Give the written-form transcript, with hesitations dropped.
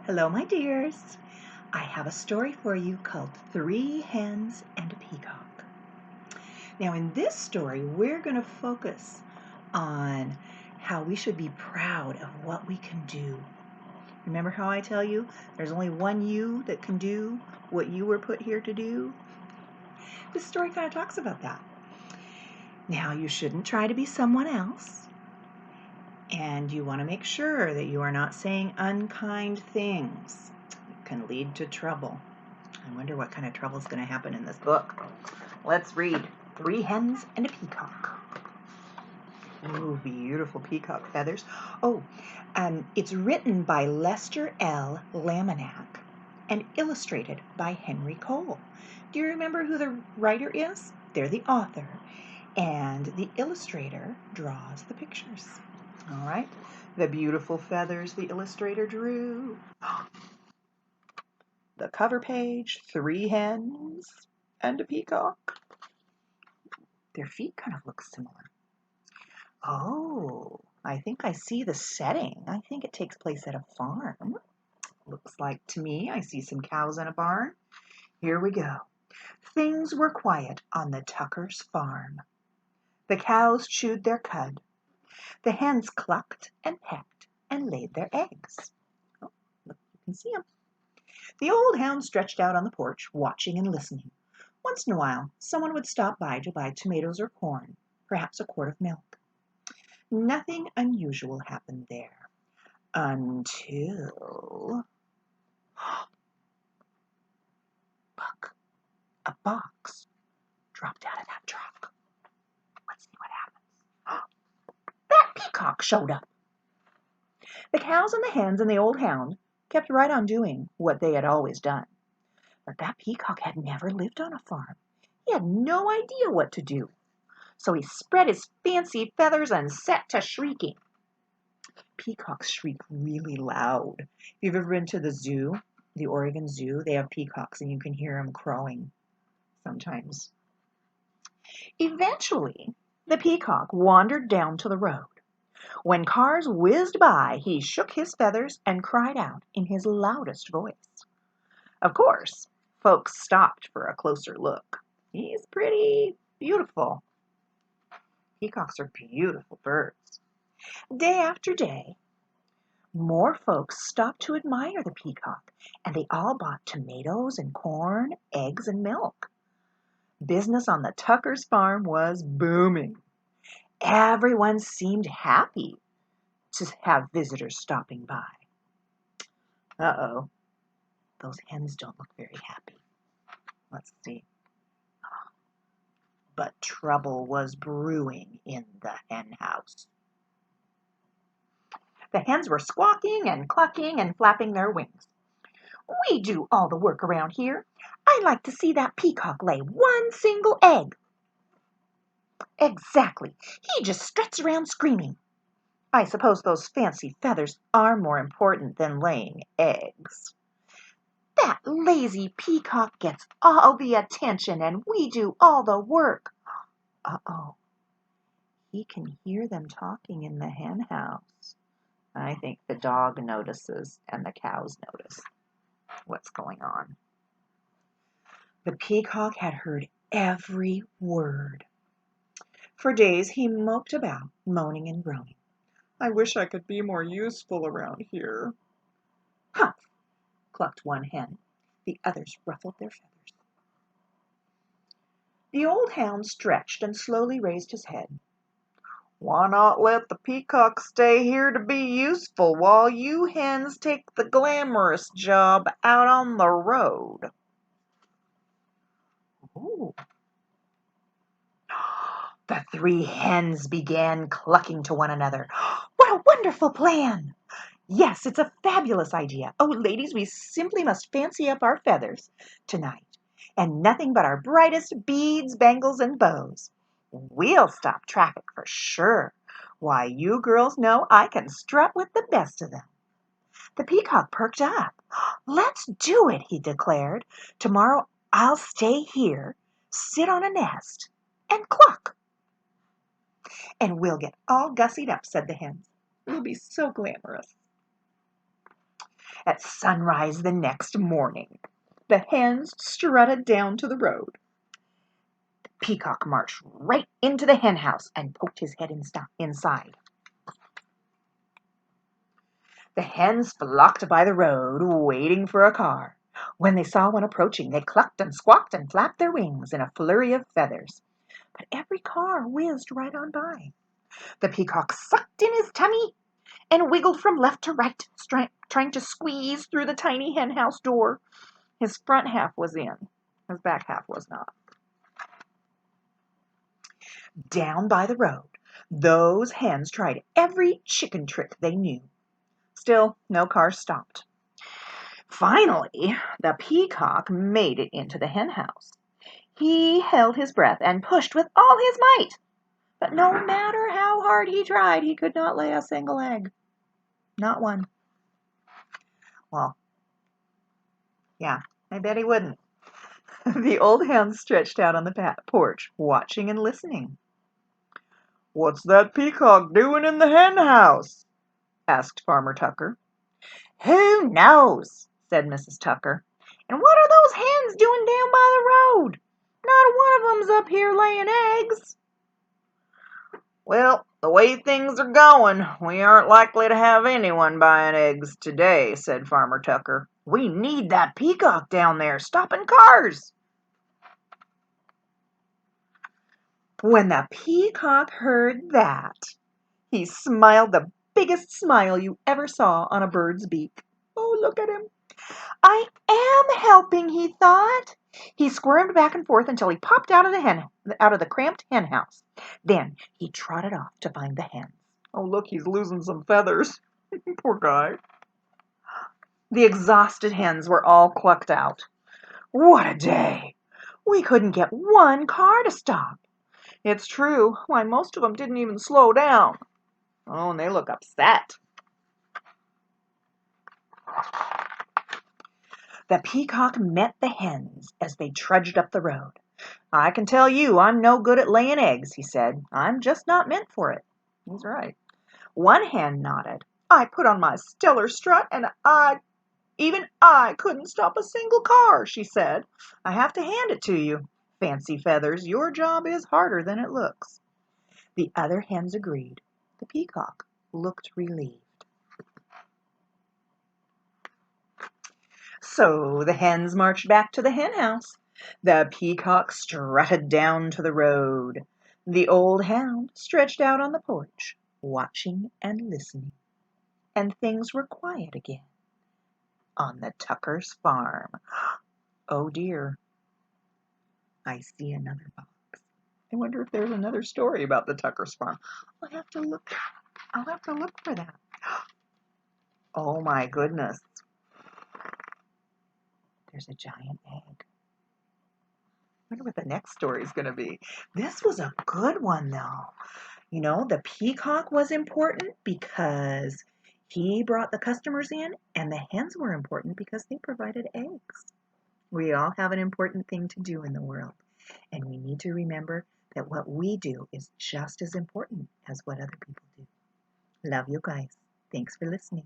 Hello, my dears. I have a story for you called Three Hens and a Peacock. Now, in this story, we're going to focus on how we should be proud of what we can do. Remember how I tell you there's only one you that can do what you were put here to do? This story kind of talks about that. Now, you shouldn't try to be someone else. And you want to make sure that you are not saying unkind things. It can lead to trouble. I wonder what kind of trouble is going to happen in this book. Let's read Three Hens and a Peacock. Ooh, beautiful peacock feathers. It's written by Lester L. Laminack and illustrated by Henry Cole. Do you remember who the writer is? They're the author, and the illustrator draws the pictures. All right, the beautiful feathers the illustrator drew. The cover page, three hens and a peacock. Their feet kind of look similar. Oh, I think I see the setting. I think it takes place at a farm. Looks like to me I see some cows in a barn. Here we go. Things were quiet on the Tuckers' farm. The cows chewed their cud. The hens clucked and pecked and laid their eggs. Oh, look, you can see them. The old hound stretched out on the porch, watching and listening. Once in a while, someone would stop by to buy tomatoes or corn, perhaps a quart of milk. Nothing unusual happened there until... Look, a box dropped out of that truck. Let's see what happens. That peacock showed up. The cows and the hens and the old hound kept right on doing what they had always done. But that peacock had never lived on a farm. He had no idea what to do. So he spread his fancy feathers and set to shrieking. Peacocks shriek really loud. If you've ever been to the zoo, the Oregon Zoo, they have peacocks and you can hear them crowing sometimes. Eventually, the peacock wandered down to the road. When cars whizzed by, he shook his feathers and cried out in his loudest voice. Of course, folks stopped for a closer look. He's pretty beautiful. Peacocks are beautiful birds. Day after day, more folks stopped to admire the peacock, and they all bought tomatoes and corn, eggs and milk. Business on the Tuckers' farm was booming. Everyone seemed happy to have visitors stopping by. Uh-oh, those hens don't look very happy. Let's see. But trouble was brewing in the hen house. The hens were squawking and clucking and flapping their wings. We do all the work around here. I like to see that peacock lay one single egg. Exactly. He just struts around screaming. I suppose those fancy feathers are more important than laying eggs. That lazy peacock gets all the attention and we do all the work. Uh-oh. He can hear them talking in the hen house. I think the dog notices and the cows notice what's going on. The peacock had heard every word. For days he moped about, moaning and groaning. I wish I could be more useful around here. Humph! Clucked one hen. The others ruffled their feathers. The old hound stretched and slowly raised his head. Why not let the peacock stay here to be useful while you hens take the glamorous job out on the road? Ooh. The three hens began clucking to one another. What a wonderful plan! Yes, it's a fabulous idea. Oh, ladies, we simply must fancy up our feathers tonight, and nothing but our brightest beads, bangles, and bows. We'll stop traffic for sure. Why, you girls know I can strut with the best of them. The peacock perked up. Let's do it, he declared. Tomorrow I'll stay here, sit on a nest, and cluck. And we'll get all gussied up, said the hens. We'll be so glamorous. At sunrise the next morning, the hens strutted down to the road. Peacock marched right into the hen house and poked his head inside. The hens flocked by the road, waiting for a car. When they saw one approaching, they clucked and squawked and flapped their wings in a flurry of feathers. But every car whizzed right on by. The peacock sucked in his tummy and wiggled from left to right, trying to squeeze through the tiny hen house door. His front half was in, his back half was not. Down by the road, those hens tried every chicken trick they knew. Still, no car stopped. Finally, the peacock made it into the hen house. He held his breath and pushed with all his might. But no matter how hard he tried, he could not lay a single egg. Not one. Well, yeah, I bet he wouldn't. The old hen stretched out on the porch, watching and listening. "What's that peacock doing in the hen house?" asked Farmer Tucker. "Who knows?" said Mrs. Tucker. "And what are those hens doing down by the road? Not one of 'em's up here laying eggs." "Well, the way things are going, we aren't likely to have anyone buying eggs today," said Farmer Tucker. "We need that peacock down there stopping cars." When the peacock heard that, he smiled the biggest smile you ever saw on a bird's beak. Oh, look at him. "I am helping," he thought. He squirmed back and forth until he popped out of the cramped hen house. Then he trotted off to find the hens. Oh, look, he's losing some feathers. Poor guy. The exhausted hens were all clucked out. "What a day! We couldn't get one car to stop." "It's true. Why, most of them didn't even slow down." "Oh, and they look upset." The peacock met the hens as they trudged up the road. "I can tell you I'm no good at laying eggs," he said. "I'm just not meant for it." He's right. One hen nodded. "I put on my stellar strut and even I couldn't stop a single car," she said. "I have to hand it to you. Fancy feathers, your job is harder than it looks." The other hens agreed. The peacock looked relieved. So the hens marched back to the hen house. The peacock strutted down to the road. The old hound stretched out on the porch, watching and listening. And things were quiet again on the Tuckers' farm. Oh dear, I see another box. I wonder if there's another story about the Tuckers' farm. I'll have to look for that. Oh my goodness. There's a giant egg. I wonder what the next story is going to be. This was a good one, though. You know, the peacock was important because he brought the customers in, and the hens were important because they provided eggs. We all have an important thing to do in the world, and we need to remember that what we do is just as important as what other people do. Love you guys. Thanks for listening.